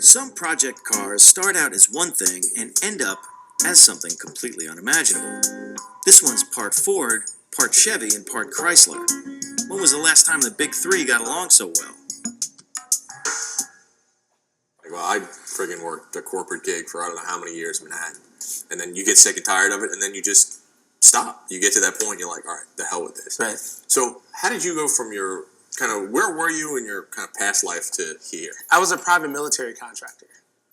Some project cars start out as one thing and end up as something completely unimaginable. This one's part Ford, part Chevy, and part Chrysler. When was the last time the big three got along so well? Well, I friggin' worked a corporate gig for I don't know how many years in Manhattan. And then you get sick and tired of it, and then you just stop. You get to that point, you're like, all right, the hell with this. Right. So how did you go from your where were you in your kind of past life to here? I was a private military contractor,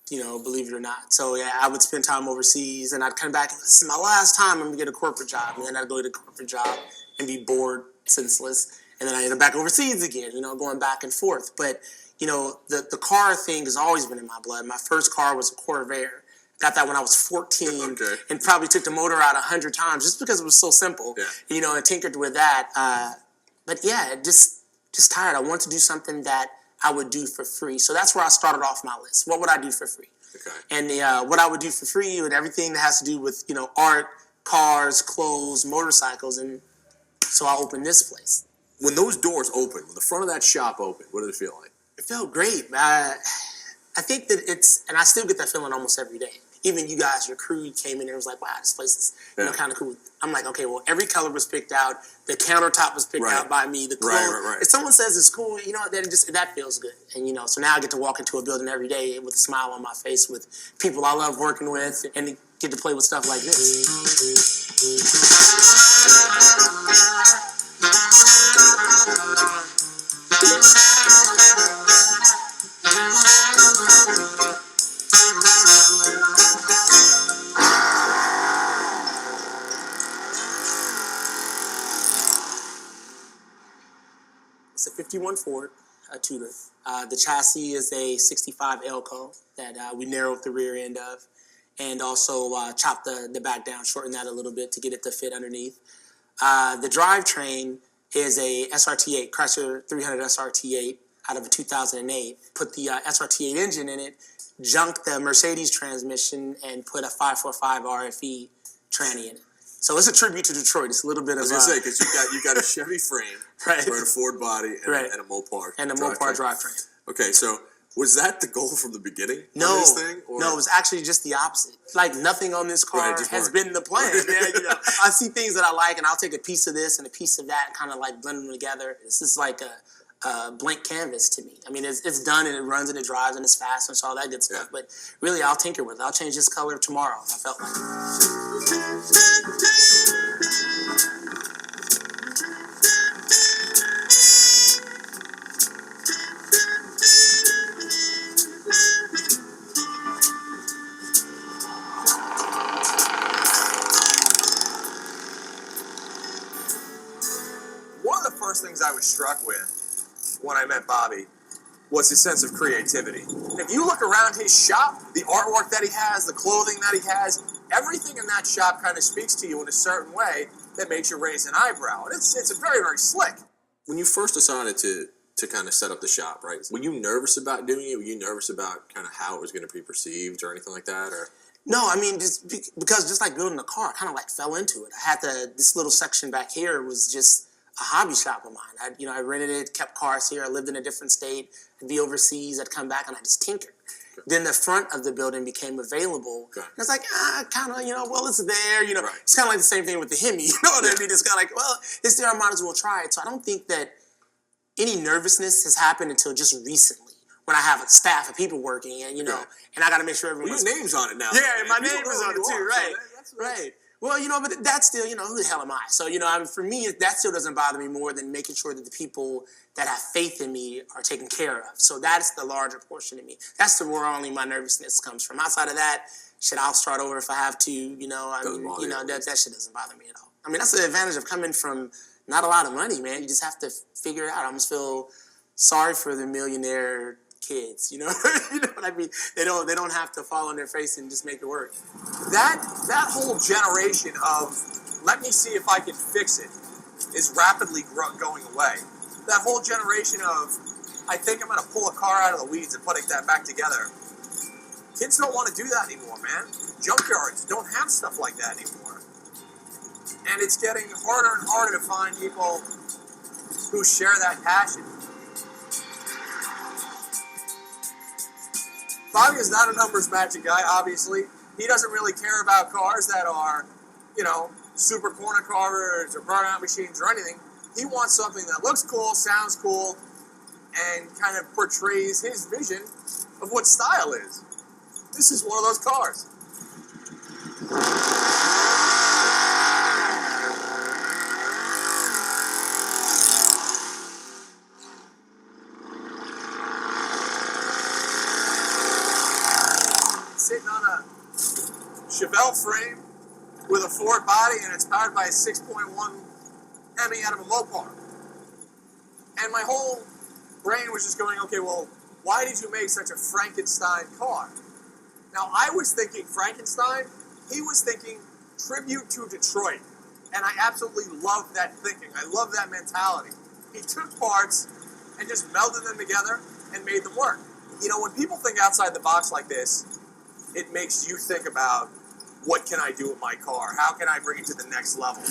believe it or not. So, yeah, I would spend time overseas, and I'd come back, and this is my last time I'm going to get a corporate job. And then I'd go to the corporate job and be bored, senseless. And then I ended up back overseas again, going back and forth. But, the car thing has always been in my blood. My first car was a Corvair. Got that when I was 14 Okay. and probably took the motor out 100 times just because it was so simple, Yeah. and tinkered with that. But, yeah, just tired. I wanted to do something that I would do for free. So that's where I started off my list. What would I do for free? Okay. And what I would do for free with everything that has to do with, art, cars, clothes, motorcycles. And so I opened this place. When those doors opened, when the front of that shop opened, what did it feel like? It felt great. I think that and I still get that feeling almost every day. Even you guys, your crew came in and was like, wow, this place is kind of cool. I'm like, okay, well, every color was picked out. The countertop was picked out by me. The clothes. Right. If someone says it's cool, that feels good. And, so now I get to walk into a building every day with a smile on my face with people I love working with and get to play with stuff like this. It's a 51 Ford, a Tudor. The chassis is a 65 Elco that we narrowed the rear end of, and also chopped the back down, shortened that a little bit to get it to fit underneath. The drivetrain is a SRT8, Chrysler 300 SRT8 out of a 2008. Put the SRT8 engine in it, junked the Mercedes transmission, and put a 545 RFE tranny in it. So it's a tribute to Detroit. It's a little bit of. I was gonna say because you got a Chevy frame, right, or a Ford body, and a Mopar, and a Mopar drivetrain. Okay, so was that the goal from the beginning? No, on this thing, or? No, it was actually just the opposite. Like nothing on this car has been the plan. I see things that I like, and I'll take a piece of this and a piece of that, and kind of like blend them together. This is like a blank canvas to me. I mean, it's done and it runs and it drives and it's fast and it's all that good stuff. But really, I'll tinker with it. I'll change this color tomorrow if I felt like One of the first things I was struck with when I met Bobby was his sense of creativity. If you look around his shop, the artwork that he has, the clothing that he has, everything in that shop kind of speaks to you in a certain way that makes you raise an eyebrow. And it's very, very slick. When you first decided to kind of set up the shop, right, were you nervous about doing it? Were you nervous about kind of how it was going to be perceived or anything like that? Or no, I mean, because just like building a car, I kind of like fell into it. I had this little section back here was just a hobby shop of mine. I rented it, kept cars here. I lived in a different state. I'd be overseas. I'd come back and I'd just tinker. Okay. Then the front of the building became available. Okay. And it's like, kind of, well, it's there. Right. It's kind of like the same thing with the Hemi. You know what I mean? It's kind of like, well, it's there. I might as well try it. So I don't think that any nervousness has happened until just recently when I have a staff of people working and, and I got to make sure everyone's... Well, your name's on it now. Yeah, my name is on it too, right. So right. Well, but that's still, who the hell am I? So, for me, that still doesn't bother me more than making sure that the people that have faith in me are taken care of. So that's the larger portion of me. That's where only my nervousness comes from. Outside of that, shit, I'll start over if I have to, that shit doesn't bother me at all. I mean, that's the advantage of coming from not a lot of money, man. You just have to figure it out. I almost feel sorry for the millionaire kids, you know what I mean? They don't have to fall on their face and just make it work. That whole generation of let me see if I can fix it is rapidly going away. That whole generation of I think I'm going to pull a car out of the weeds and put that back together. Kids don't want to do that anymore, man. Junkyards don't have stuff like that anymore. And it's getting harder and harder to find people who share that passion. Bobby is not a numbers matching guy, obviously. He doesn't really care about cars that are, super corner carvers or burnout machines or anything. He wants something that looks cool, sounds cool, and kind of portrays his vision of what style is. This is one of those cars. Sitting on a Chevelle frame with a Ford body, and it's powered by a 6.1 Hemi out of a Mopar. And my whole brain was just going, okay, well, why did you make such a Frankenstein car? Now, I was thinking Frankenstein. He was thinking tribute to Detroit. And I absolutely love that thinking. I love that mentality. He took parts and just melded them together and made them work. When people think outside the box like this, it makes you think about, what can I do with my car? How can I bring it to the next level?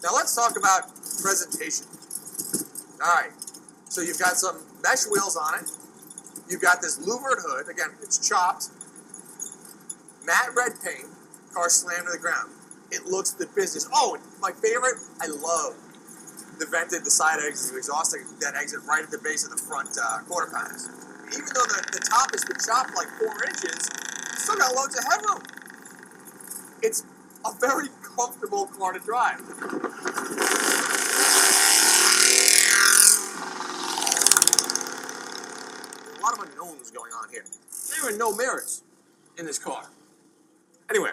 Now let's talk about presentation. All right, so you've got some mesh wheels on it. You've got this louvered hood. Again, it's chopped. Matte red paint. Car slammed to the ground. It looks the business. Oh, my favorite, I love the side exit, the exhaust that exit right at the base of the front quarter panels. Even though the top has been chopped like 4 inches, it's still got loads of headroom. It's a very comfortable car to drive. A lot of unknowns going on here. There are no mirrors in this car. Anyway,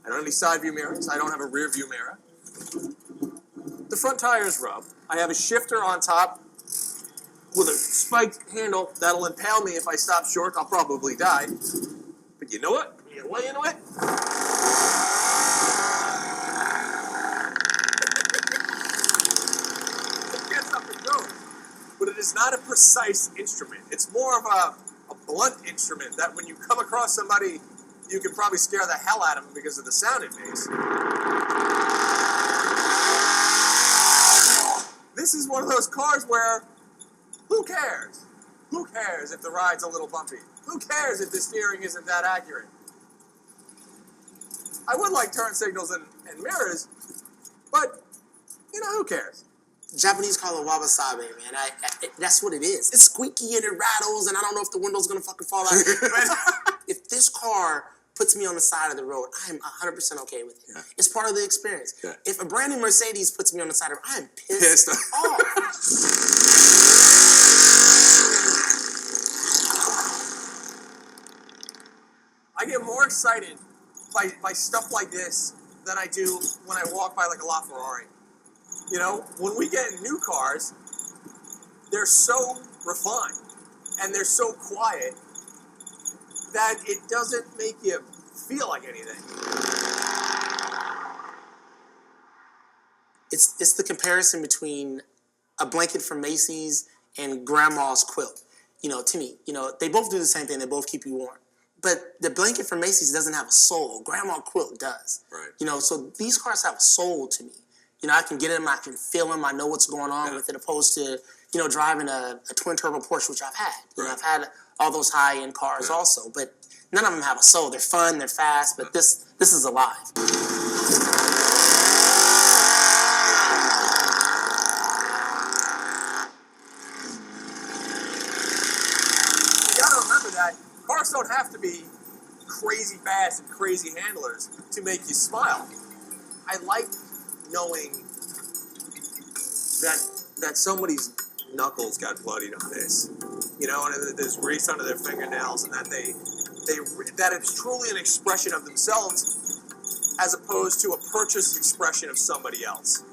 I don't have any side view mirrors. I don't have a rear view mirror. The front tire is rubbed. I have a shifter on top with a spiked handle that'll impale me if I stop short. I'll probably die. But you know what? You get way into it. It gets up and goes. But it is not a precise instrument. It's more of a blunt instrument that when you come across somebody, you can probably scare the hell out of them because of the sound it makes. This is one of those cars where, who cares? Who cares if the ride's a little bumpy? Who cares if the steering isn't that accurate? I would like turn signals and mirrors, but, who cares? Japanese call it wabasabe, man. That's what it is. It's squeaky and it rattles, and I don't know if the window's gonna fucking fall out. But if this car puts me on the side of the road, I'm 100% okay with it. Yeah. It's part of the experience. Yeah. If a brand new Mercedes puts me on the side of the road, I'm pissed off. I get more excited by stuff like this than I do when I walk by like a LaFerrari. When we get new cars, they're so refined and they're so quiet that it doesn't make you feel like anything. It's the comparison between a blanket from Macy's and grandma's quilt. To me, they both do the same thing. They both keep you warm. But the blanket from Macy's doesn't have a soul. Grandma quilt does. Right. So these cars have a soul to me. I can get in them, I can feel them, I know what's going on with it, opposed to, driving a twin-turbo Porsche, which I've had. Right. I've had all those high-end cars also, but none of them have a soul. They're fun, they're fast, but this is alive. You gotta remember that cars don't have to be crazy fast and crazy handlers to make you smile. I like knowing that somebody's knuckles got bloodied on this, and there's grease under their fingernails, and that that it's truly an expression of themselves as opposed to a purchased expression of somebody else.